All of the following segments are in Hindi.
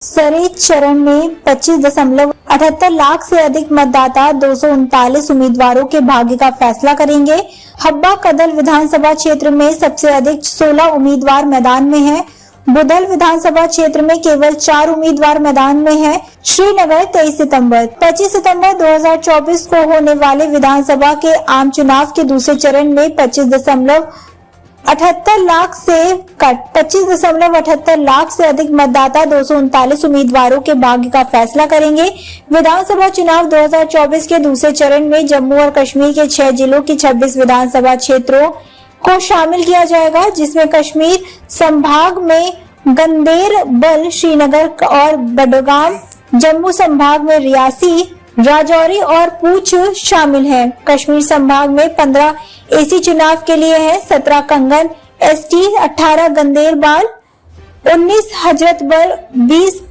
तीसरे चरण में 25.78 लाख से अधिक मतदाता 239 उम्मीदवारों के भाग्य का फैसला करेंगे। हब्बा कदल विधानसभा क्षेत्र में सबसे अधिक 16 उम्मीदवार मैदान में हैं। बुधल विधानसभा क्षेत्र में केवल 4 उम्मीदवार मैदान में हैं। श्रीनगर 25 सितंबर 2024 को होने वाले विधानसभा के आम चुनाव के दूसरे चरण में 25.78 लाख से अधिक मतदाता 239 उम्मीदवारों के भाग्य का फैसला करेंगे। विधानसभा चुनाव 2024 के दूसरे चरण में जम्मू और कश्मीर के 6 जिलों की 26 विधानसभा क्षेत्रों को शामिल किया जाएगा, जिसमें कश्मीर संभाग में गंदेरबल, श्रीनगर और बडगाम, जम्मू संभाग में रियासी, राजौरी और पूंछ शामिल हैं। कश्मीर संभाग में 15 एसी चुनाव के लिए है, 17 कंगन एसटी, 18 गंदेरबाल, 19 हजरतबल, 20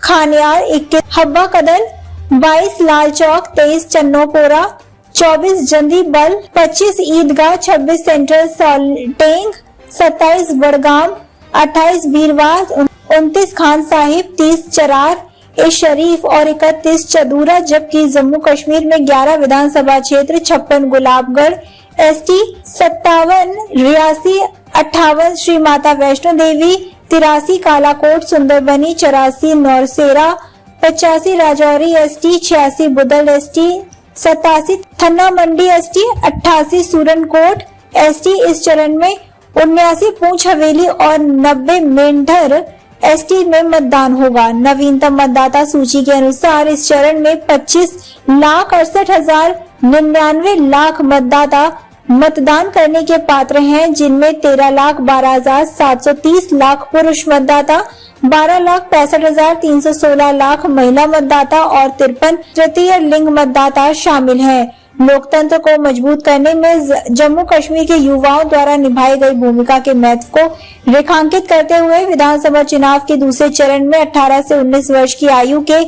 खानियार, 21 हब्बा कदल, 22 लाल चौक, 23 चन्नोपोरा, 24 जंदीबल, 25 ईदगाह, 26 सेंट्रल सॉल्टेंग, 27 बड़गाम, 28 बीरवार, 29 खान साहिब, 30 चरार ए शरीफ और 31 चदूरा। जबकि जम्मू कश्मीर में 11 विधानसभा क्षेत्र, 56 Gulabgarh ST, 57 Reasi, 58 Shri Mata Vaishno Devi, 83 Kalakot Sundarbani, 84 Nowshera, 85 Rajouri ST, 86 Budhal ST, 87 थन्ना मंडी एसटी, 88 सूरनकोट एसटी। इस चरण में 79 पूंछ हवेली और 90 मेंढर एसटी में मतदान होगा। नवीनतम मतदाता सूची के अनुसार इस चरण में 25,68,099 लाख मतदाता मतदान करने के पात्र हैं, जिनमें 13,12,730 लाख पुरुष मतदाता, 12,65,316 लाख महिला मतदाता और 53 तृतीय लिंग मतदाता शामिल हैं। लोकतंत्र को मजबूत करने में जम्मू कश्मीर के युवाओं द्वारा निभाई गई भूमिका के महत्व को रेखांकित करते हुए विधानसभा चुनाव के दूसरे चरण में 18 से 19 वर्ष की आयु के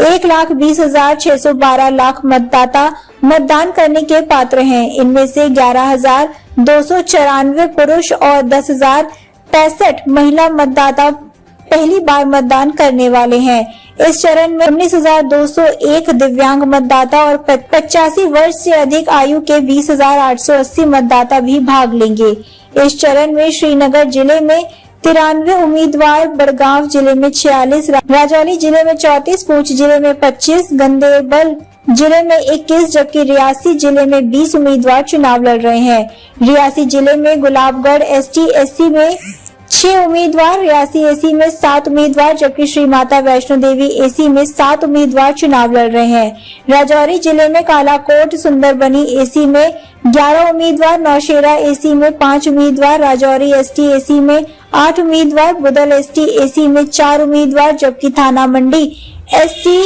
1,20,612 लाख मतदाता मतदान करने के पात्र हैं। इनमें से 11,294 पुरुष और 10,065 महिला मतदाता पहली बार मतदान करने वाले हैं। इस चरण में 19,201 दिव्यांग मतदाता और 85 वर्ष से अधिक आयु के 20,880 मतदाता भी भाग लेंगे। इस चरण में श्रीनगर जिले में 93 उम्मीदवार, बड़गांव जिले में 46, राजौरी जिले में 34, पूंछ जिले में 25, गंदेरबल जिले में 21, जबकि रियासी जिले में 20 उम्मीदवार चुनाव लड़ रहे हैं। रियासी जिले में गुलाबगढ़ एसटी एससी में 6 उम्मीदवार, रियासी एसी में 7 उम्मीदवार, जबकि श्री माता वैष्णो देवी एसी में 7 उम्मीदवार चुनाव लड़ रहे हैं। राजौरी जिले में कालाकोट सुंदरबनी एसी में 11 उम्मीदवार, नौशेरा एसी में 5 उम्मीदवार, राजौरी एसटी एसी में 8 उम्मीदवार, बुदल एसटी एसी में 4 उम्मीदवार, जबकि थाना मंडी एसटी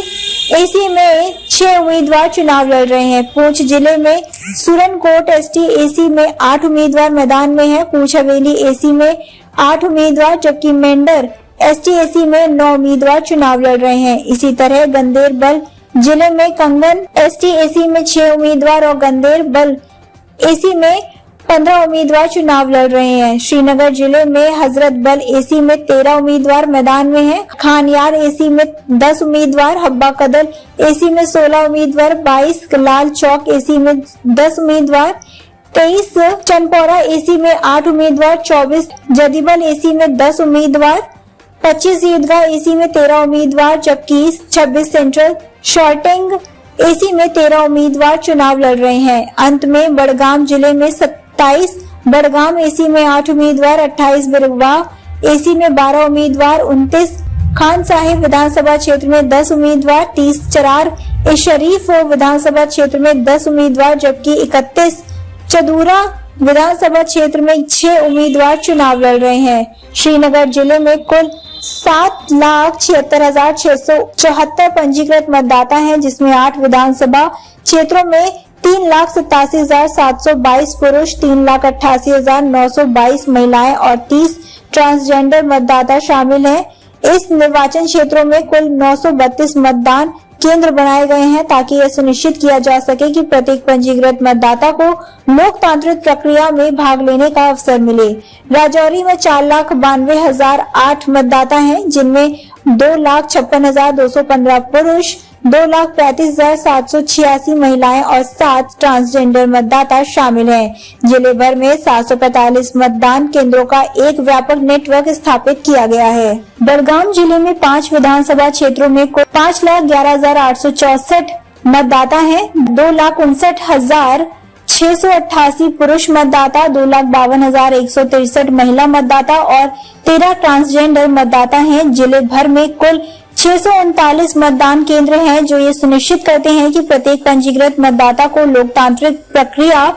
एसी में 6 उम्मीदवार चुनाव लड़ रहे हैं। पूंछ जिले में सूरनकोट एसटी एसी में 8 उम्मीदवार मैदान में हैं। पूंछ हवेली एसी में 8 उम्मीदवार, जबकि मेंढर एसटी एसी में 9 उम्मीदवार चुनाव लड़ रहे हैं। इसी तरह गंदेरबल जिले में कंगन एसटी एसी में 6 उम्मीदवार और गंदेरबल एसी में 15 उम्मीदवार चुनाव लड़ रहे हैं। श्रीनगर जिले में हजरतबल एसी में 13 उम्मीदवार मैदान में हैं। खानियार एसी में 10 उम्मीदवार, हब्बा कदल एसी में 16 उम्मीदवार, 22 लाल चौक एसी में 10 उम्मीदवार, 23 चनपोरा एसी में 8 उम्मीदवार, 24 जदीबल एसी में 10 उम्मीदवार, 25 ईदगाह एसी में 13 उम्मीदवार, जबकि 26 सेंट्रल शॉर्टिंग एसी में 13 उम्मीदवार चुनाव लड़ रहे हैं। अंत में बड़गाम जिले में 27 बड़गाम एसी में 8 उम्मीदवार, 28 बिरवाह एसी में 12 उम्मीदवार, 29 खान साहिब विधानसभा क्षेत्र में 10 उम्मीदवार, 30 चरार ए शरीफ विधानसभा क्षेत्र में 10 उम्मीदवार, जबकि 31 चदूरा विधानसभा क्षेत्र में 6 उम्मीदवार चुनाव लड़ रहे हैं। श्रीनगर जिले में कुल 7,76,674 पंजीकृत मतदाता हैं, जिसमें 8 विधानसभा क्षेत्रों में 3,87,722 पुरुष, 3,88,922 महिलाएं और 30 ट्रांसजेंडर मतदाता शामिल हैं। इस निर्वाचन क्षेत्रों में कुल 932 मतदान केंद्र बनाए गए हैं ताकि यह सुनिश्चित किया जा सके कि प्रत्येक पंजीकृत मतदाता को लोकतांत्रिक प्रक्रिया में भाग लेने का अवसर मिले। राजौरी में 4,92,008 मतदाता हैं, जिनमें 2,56,215 पुरुष, 2,35,786 महिलाएं और 7 ट्रांसजेंडर मतदाता शामिल हैं। जिले भर में 745 मतदान केंद्रों का एक व्यापक नेटवर्क स्थापित किया गया है। बड़गाम जिले में 5 विधानसभा क्षेत्रों में कुल 5,11,864 मतदाता हैं। 2,59,688 पुरुष मतदाता, 2,52,163 महिला मतदाता और 13 ट्रांसजेंडर मतदाता हैं। जिले भर में कुल 639 मतदान केंद्र हैं, जो ये सुनिश्चित करते हैं कि प्रत्येक पंजीकृत मतदाता को लोकतांत्रिक प्रक्रिया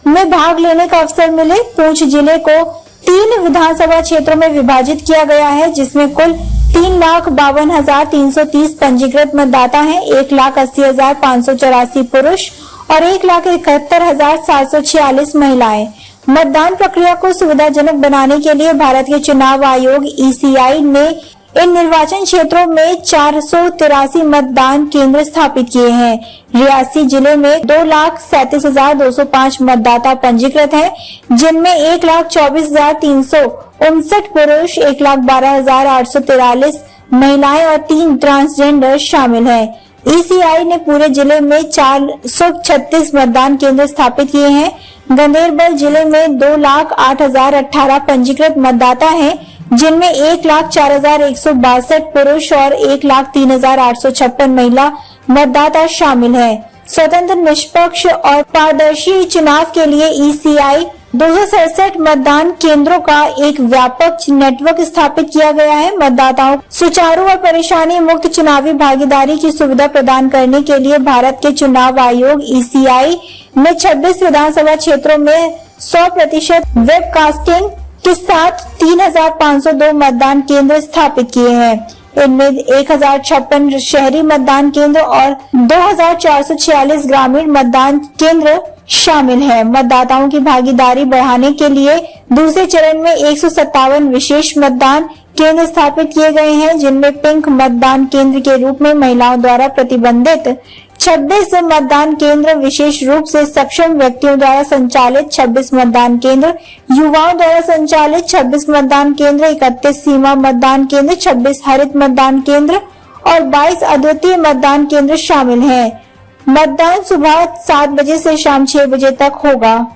में भाग लेने का अवसर मिले। पुंछ जिले को 3 विधानसभा क्षेत्रों में विभाजित किया गया है, जिसमें कुल 3,52,330 पंजीकृत मतदाता हैं, 1,80,584 पुरुष और 1,71,746 महिलाएं। मतदान प्रक्रिया को सुविधाजनक बनाने के लिए भारत के चुनाव आयोग (ECI) ने इन निर्वाचन क्षेत्रों में 483 मतदान केंद्र स्थापित किए हैं। रियासी जिले में 2,37,205 मतदाता पंजीकृत हैं, जिनमें 1,24,359 पुरुष, 1,12,843 महिलाएं और 3 ट्रांसजेंडर शामिल हैं। ECI ने पूरे जिले में 436 मतदान केंद्र स्थापित किए हैं। गंदेरबल जिले में 2,08,018 पंजीकृत मतदाता हैं, जिनमें 1,04,162 पुरुष और 1,03,856 महिला मतदाता शामिल हैं। स्वतंत्र, निष्पक्ष और पारदर्शी चुनाव के लिए ECI 267 मतदान केंद्रों का एक व्यापक नेटवर्क स्थापित किया गया है। मतदाताओं सुचारू और परेशानी मुक्त चुनावी भागीदारी की सुविधा प्रदान करने के लिए भारत के चुनाव आयोग (ECI) ने 26 विधानसभा क्षेत्रों में 100% वेबकास्टिंग के साथ 3,502 मतदान केंद्र स्थापित किए हैं। इनमें 1,056 शहरी मतदान केंद्र और 2,446 ग्रामीण मतदान केंद्र शामिल हैं। मतदाताओं की भागीदारी बढ़ाने के लिए दूसरे चरण में 157 विशेष मतदान केंद्र स्थापित किए गए हैं, जिनमें पिंक मतदान केंद्र के रूप में महिलाओं द्वारा प्रतिबंधित 26 मतदान केंद्र, विशेष रूप से सक्षम व्यक्तियों द्वारा संचालित 26 मतदान केंद्र, युवाओं द्वारा संचालित 26 मतदान केंद्र, 31 सीमा मतदान केंद्र, 26 हरित मतदान केंद्र और 22 अद्वितीय मतदान केंद्र शामिल हैं। मतदान सुबह 7 बजे से शाम 6 बजे तक होगा।